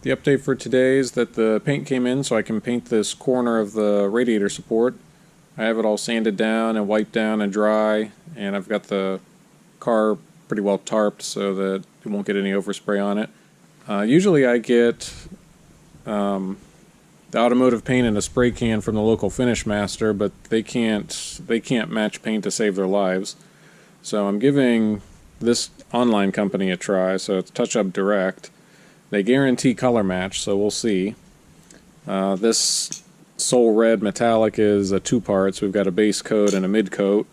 The update for today is that the paint came in so I can paint this corner of the radiator support. I have it all sanded down and wiped down and dry, and I've got the car pretty well tarped so that it won't get any overspray on it. Usually I get the automotive paint in a spray can from the local Finish Master, but they can't match paint to save their lives. So I'm giving this online company a try, so it's Touch Up Direct. They guarantee color match, so we'll see. This Soul Red Metallic is a 2 parts. We've got a base coat and a mid coat.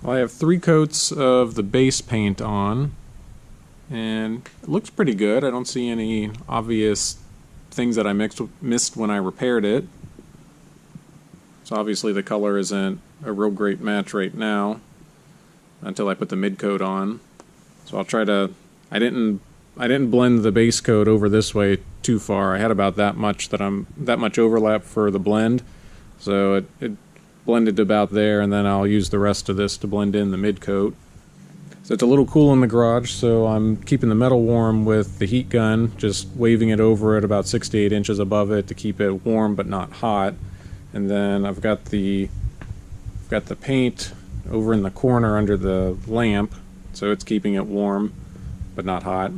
I have 3 coats of the base paint on, and it looks pretty good. I don't see any obvious things that I missed when I repaired it. So obviously the color isn't a real great match right now until I put the mid coat on. So I'll try to. I didn't blend the base coat over this way too far. I had about that much overlap for the blend, so it blended about there, and then I'll use the rest of this to blend in the mid coat. So it's a little cool in the garage, so I'm keeping the metal warm with the heat gun, just waving it over at about 6 to 8 inches above it to keep it warm but not hot. And then I've got the paint over in the corner under the lamp, so it's keeping it warm but not hot.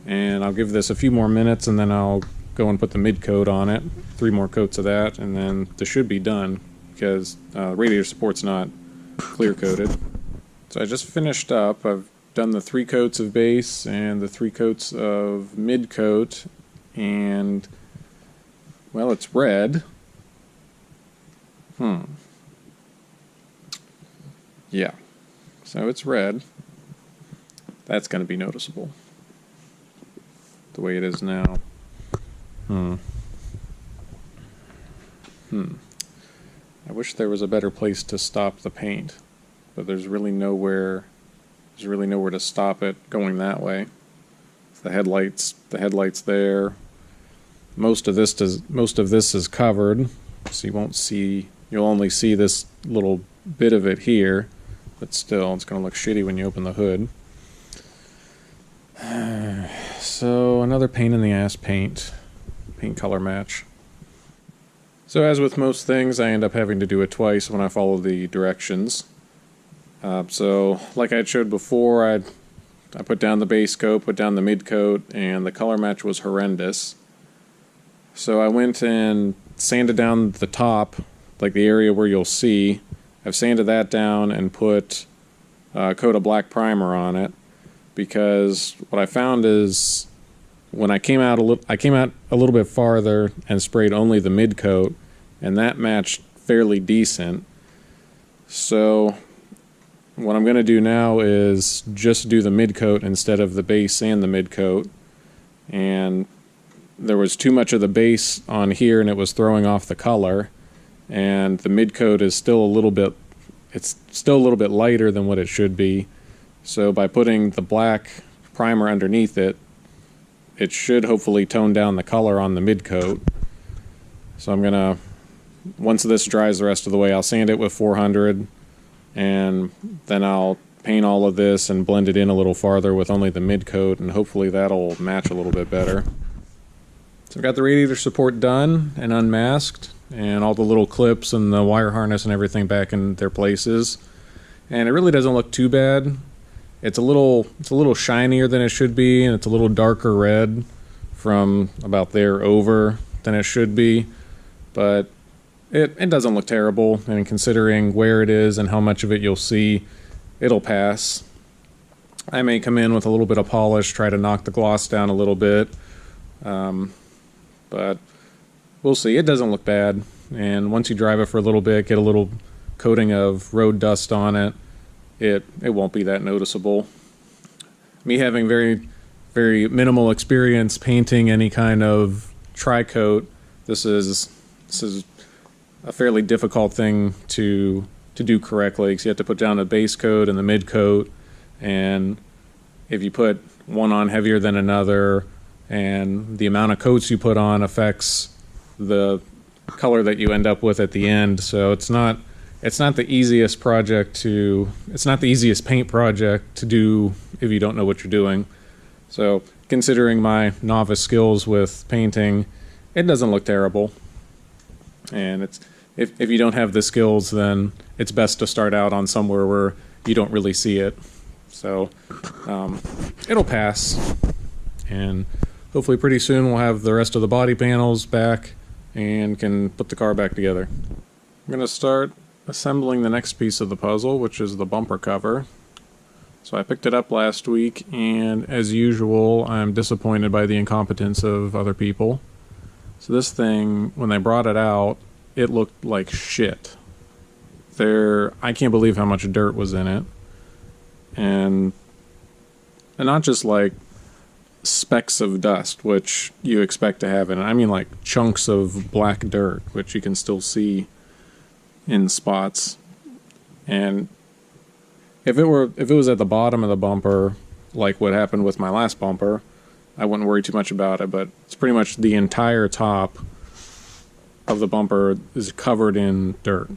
And I'll give this a few more minutes, and then I'll go and put the mid coat on it. 3 more coats of that, and then this should be done, because radiator support's not clear coated. So I just finished up. I've done the 3 coats of base and the 3 coats of mid coat, and well, it's red. Yeah, so it's red. That's going to be noticeable the way it is now. I wish there was a better place to stop the paint, but there's really nowhere to stop it going that way. The headlights there. Most of this is covered, so you'll only see this little bit of it here, but still it's going to look shitty when you open the hood. So another pain in the ass paint color match. So as with most things, I end up having to do it twice when I follow the directions. So like I showed before, I put down the base coat, put down the mid coat, and the color match was horrendous. So I went and sanded down the top, like the area where you'll see. I've sanded that down and put a coat of black primer on it, because what I found is when I came out a little bit farther and sprayed only the mid coat, and that matched fairly decent. So what I'm going to do now is just do the mid coat instead of the base and the mid coat. And there was too much of the base on here, and it was throwing off the color. And the mid coat is still a little bit lighter than what it should be. So by putting the black primer underneath it, it should hopefully tone down the color on the mid coat. So I'm gonna, once this dries the rest of the way, I'll sand it with 400, and then I'll paint all of this and blend it in a little farther with only the mid coat, and hopefully that'll match a little bit better. So I've got the radiator support done and unmasked, and all the little clips and the wire harness and everything back in their places. And it really doesn't look too bad. It's a little shinier than it should be, and it's a little darker red from about there over than it should be, but it doesn't look terrible, and considering where it is and how much of it you'll see, it'll pass. I may come in with a little bit of polish, try to knock the gloss down a little bit, but we'll see. It doesn't look bad, and once you drive it for a little bit, get a little coating of road dust on it, it won't be that noticeable. Me having very, very minimal experience painting any kind of tri-coat, this is a fairly difficult thing to do correctly, because you have to put down a base coat and the mid coat, and if you put one on heavier than another, and the amount of coats you put on affects the color that you end up with at the end. So it's not the easiest paint project to do if you don't know what you're doing. So considering my novice skills with painting, it doesn't look terrible. And if you don't have the skills, then it's best to start out on somewhere where you don't really see it. So it'll pass, and hopefully pretty soon we'll have the rest of the body panels back and can put the car back together. I'm going to start assembling the next piece of the puzzle, which is the bumper cover. So I picked it up last week, and as usual, I'm disappointed by the incompetence of other people. So this thing, when they brought it out, it looked like shit. I can't believe how much dirt was in it. And not just like specks of dust, which you expect to have in it. I mean like chunks of black dirt, which you can still see in spots. And if it was at the bottom of the bumper, like what happened with my last bumper, I wouldn't worry too much about it, but it's pretty much the entire top of the bumper is covered in dirt.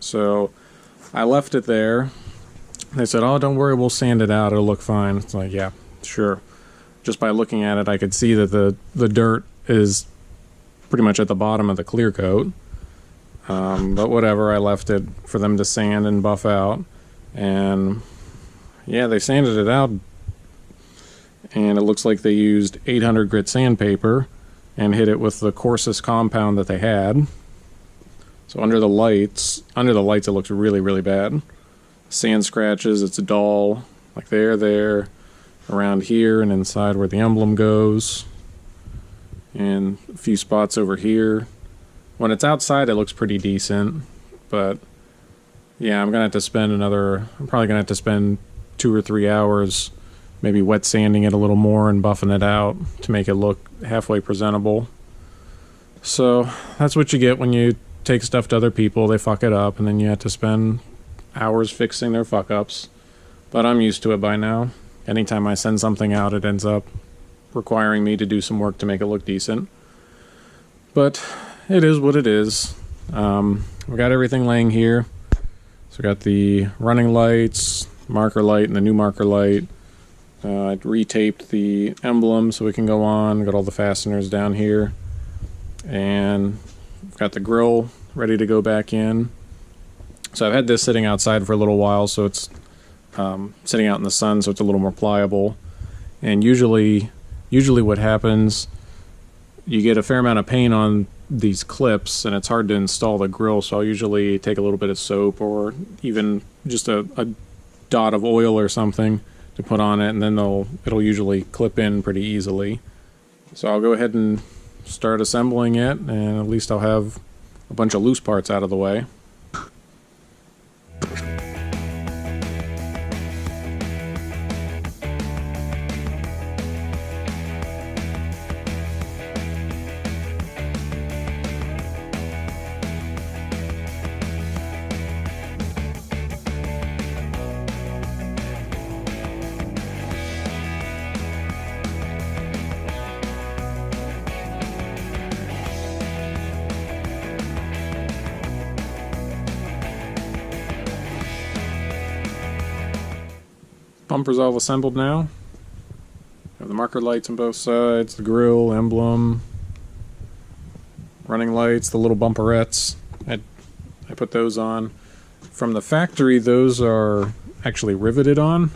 So I left it there. They said, oh, don't worry, we'll sand it out, it'll look fine. It's like, yeah, sure. Just by looking at it, I could see that the dirt is pretty much at the bottom of the clear coat. But whatever, I left it for them to sand and buff out. And yeah, they sanded it out, and it looks like they used 800 grit sandpaper and hit it with the coarsest compound that they had. So under the lights it looks really, really bad. Sand scratches, it's dull, like there, around here and inside where the emblem goes, and a few spots over here. When it's outside, it looks pretty decent, but yeah, I'm probably gonna have to spend 2 or 3 hours maybe wet sanding it a little more and buffing it out to make it look halfway presentable. So that's what you get when you take stuff to other people. They fuck it up, and then you have to spend hours fixing their fuck ups. But I'm used to it by now. Anytime I send something out, it ends up requiring me to do some work to make it look decent. But it is what it is. We got everything laying here. So we got the running lights, marker light, and the new marker light. I retaped the emblem so we can go on. Got all the fasteners down here. And got the grill ready to go back in. So I've had this sitting outside for a little while, so it's sitting out in the sun, so it's a little more pliable. And usually what happens, you get a fair amount of paint on these clips, and it's hard to install the grill, so I'll usually take a little bit of soap or even just a dot of oil or something to put on it, and then it'll usually clip in pretty easily. So I'll go ahead and start assembling it, and at least I'll have a bunch of loose parts out of the way. Bumper's all assembled now. Have the marker lights on both sides, the grille, emblem, running lights, the little bumperettes. I put those on. From the factory, those are actually riveted on,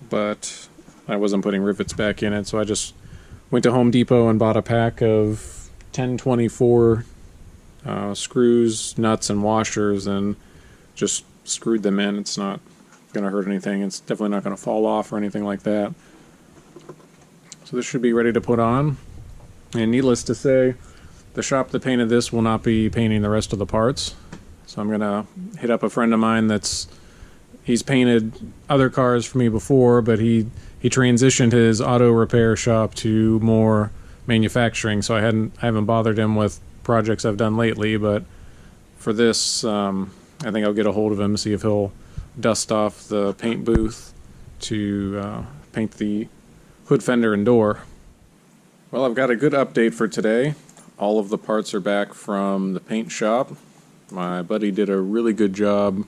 but I wasn't putting rivets back in it, so I just went to Home Depot and bought a pack of 1024 screws, nuts, and washers, and just screwed them in. It's not gonna hurt anything. It's definitely not gonna fall off or anything like that. So this should be ready to put on. And needless to say, the shop that painted this will not be painting the rest of the parts. So I'm gonna hit up a friend of mine he's painted other cars for me before, but he transitioned his auto repair shop to more manufacturing, so I haven't bothered him with projects I've done lately, but for this, I think I'll get a hold of him, see if he'll dust off the paint booth to paint the hood, fender, and door. Well, I've got a good update for today. All of the parts are back from the paint shop. My buddy did a really good job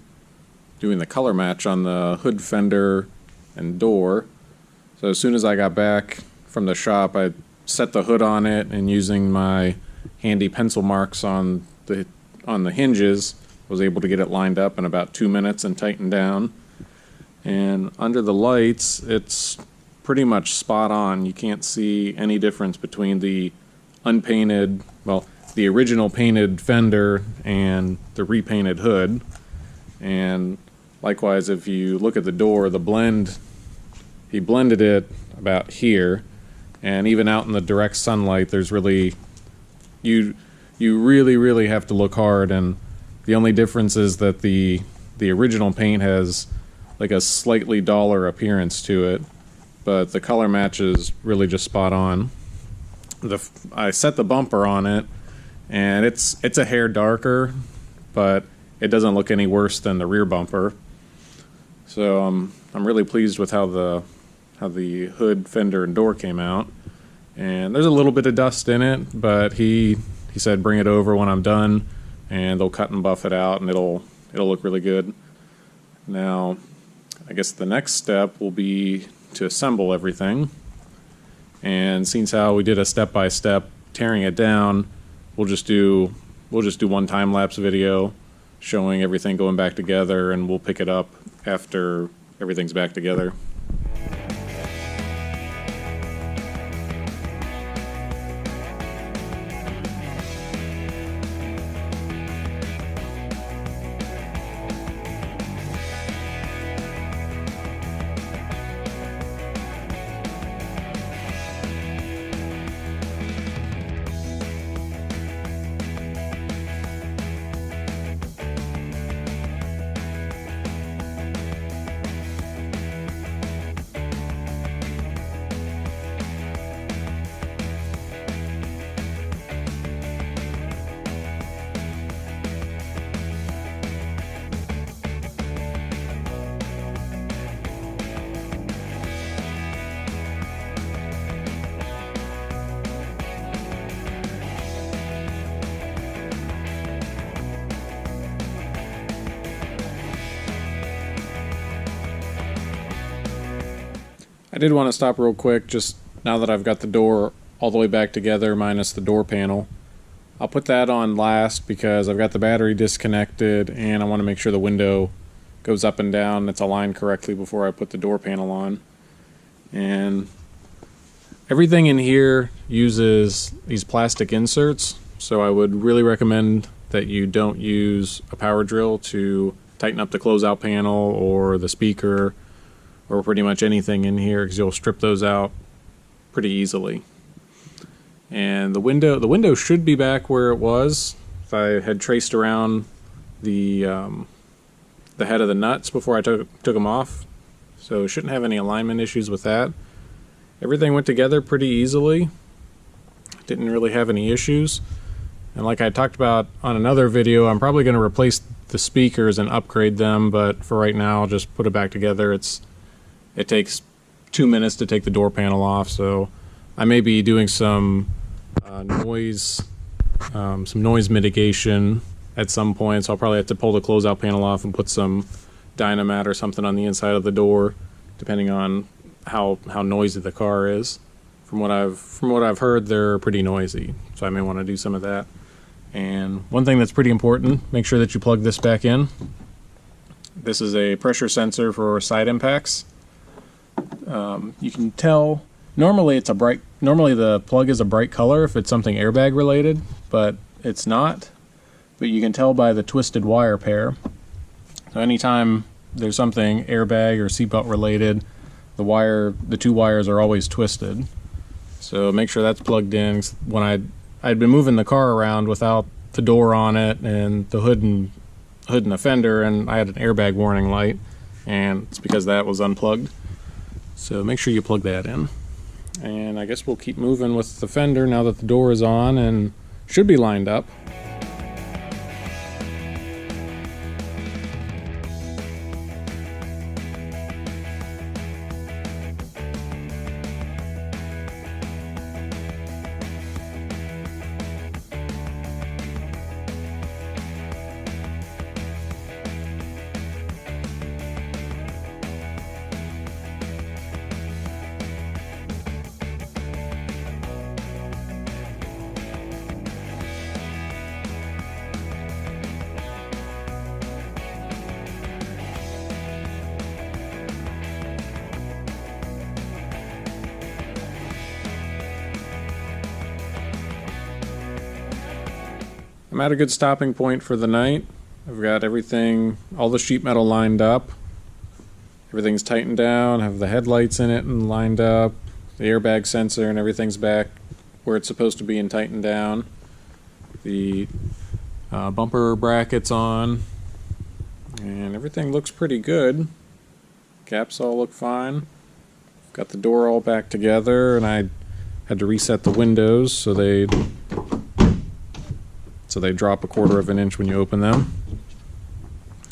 doing the color match on the hood, fender, and door. So as soon as I got back from the shop, I set the hood on it, and using my handy pencil marks on the hinges, was able to get it lined up in about 2 minutes and tightened down. And under the lights, it's pretty much spot on. You can't see any difference between the unpainted, well, the original painted fender and the repainted hood. And likewise, if you look at the door, the blend, he blended it about here, and even out in the direct sunlight, there's really, you really have to look hard, and the only difference is that the original paint has like a slightly duller appearance to it, but the color match is really just spot on. I set the bumper on it, and it's a hair darker, but it doesn't look any worse than the rear bumper. So I'm really pleased with how the hood, fender, and door came out. And there's a little bit of dust in it, but he said bring it over when I'm done, and they'll cut and buff it out, and it'll look really good. Now, I guess the next step will be to assemble everything. And since how we did a step-by-step tearing it down, we'll just do one time-lapse video showing everything going back together, and we'll pick it up after everything's back together. I did want to stop real quick, just now that I've got the door all the way back together minus the door panel. I'll put that on last because I've got the battery disconnected, and I want to make sure the window goes up and down, it's aligned correctly before I put the door panel on. And everything in here uses these plastic inserts, so I would really recommend that you don't use a power drill to tighten up the closeout panel or the speaker or pretty much anything in here, because you'll strip those out pretty easily. And the window should be back where it was. If I had traced around the head of the nuts before I took them off, so shouldn't have any alignment issues with that. Everything went together pretty easily. Didn't really have any issues. And like I talked about on another video, I'm probably going to replace the speakers and upgrade them, but for right now, I'll just put it back together. It takes 2 minutes to take the door panel off, so I may be doing some noise mitigation at some point, so I'll probably have to pull the closeout panel off and put some Dynamat or something on the inside of the door, depending on how noisy the car is. From what I've heard, they're pretty noisy, so I may want to do some of that. And one thing that's pretty important, make sure that you plug this back in. This is a pressure sensor for side impacts. You can tell, normally the plug is a bright color if it's something airbag related, but it's not. But you can tell by the twisted wire pair. So anytime there's something airbag or seatbelt related, the two wires are always twisted. So make sure that's plugged in. When I'd been moving the car around without the door on it and the hood and the fender, and I had an airbag warning light, and it's because that was unplugged. So make sure you plug that in. And I guess we'll keep moving with the fender now that the door is on and should be lined up. I'm at a good stopping point for the night. I've got everything, all the sheet metal lined up. Everything's tightened down, have the headlights in it and lined up, the airbag sensor and everything's back where it's supposed to be and tightened down. The bumper brackets on, and everything looks pretty good. Gaps all look fine. Got the door all back together, and I had to reset the windows so they drop 1/4 of an inch when you open them.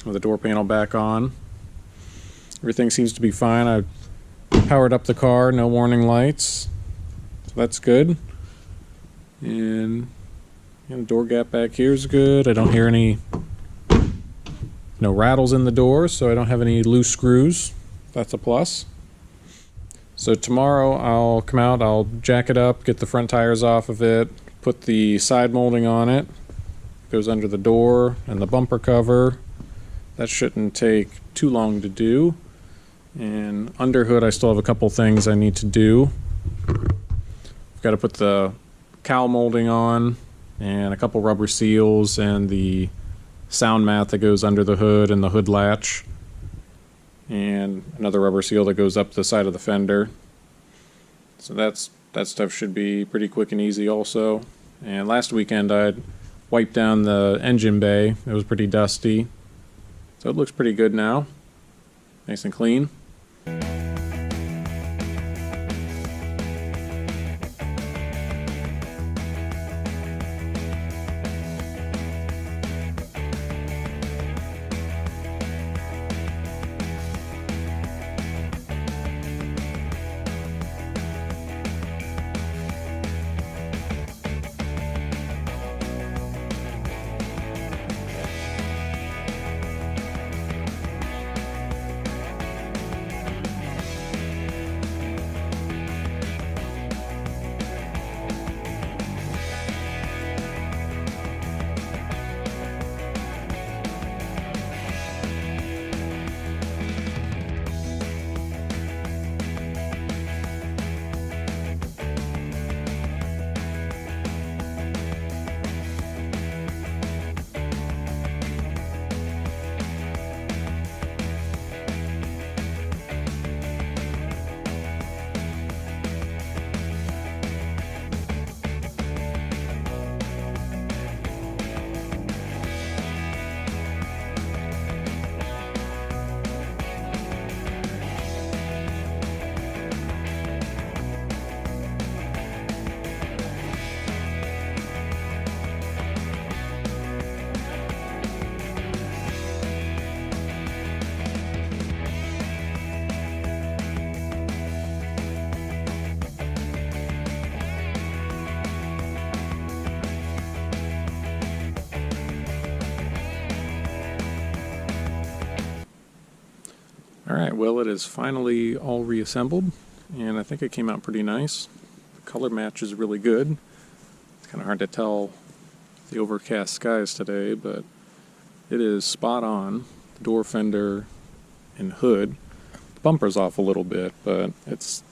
With the door panel back on. Everything seems to be fine. I powered up the car, no warning lights, so that's good. And the door gap back here is good. I don't hear no rattles in the door, so I don't have any loose screws. That's a plus. So tomorrow I'll come out, I'll jack it up, get the front tires off of it, put the side molding on it. Goes under the door and the bumper cover. That shouldn't take too long to do. And under hood I still have a couple things I need to do. I've got to put the cowl molding on and a couple rubber seals and the sound mat that goes under the hood and the hood latch, and another rubber seal that goes up the side of the fender. So that stuff should be pretty quick and easy also. And last weekend I wiped down the engine bay. It was pretty dusty, so it looks pretty good now, nice and clean. Alright, well, it is finally all reassembled, and I think it came out pretty nice. The color match is really good. It's kind of hard to tell the overcast skies today, but it is spot on. The door fender and hood. The bumper's off a little bit, but it's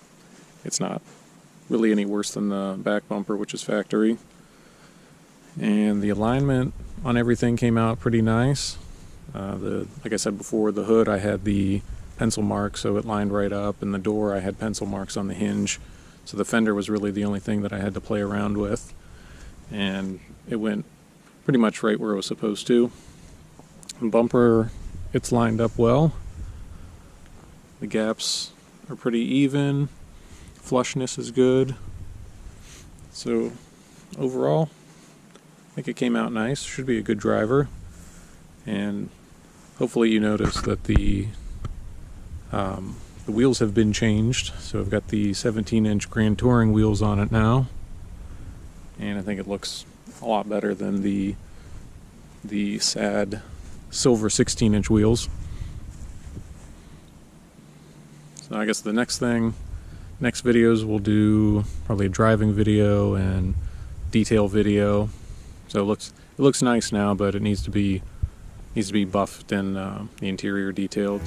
not really any worse than the back bumper, which is factory. And the alignment on everything came out pretty nice. Like I said before, the hood I had the pencil marks, so it lined right up, and the door I had pencil marks on the hinge, so the fender was really the only thing that I had to play around with, and it went pretty much right where it was supposed to. The bumper, it's lined up well. The gaps are pretty even. Flushness is good. So overall, I think it came out nice. Should be a good driver. And hopefully you notice that the wheels have been changed. So I've got the 17-inch Grand Touring wheels on it now. And I think it looks a lot better than the sad silver 16-inch wheels. So I guess the next videos we'll do probably a driving video and detail video. So it looks nice now, but it needs to be buffed and the interior detailed.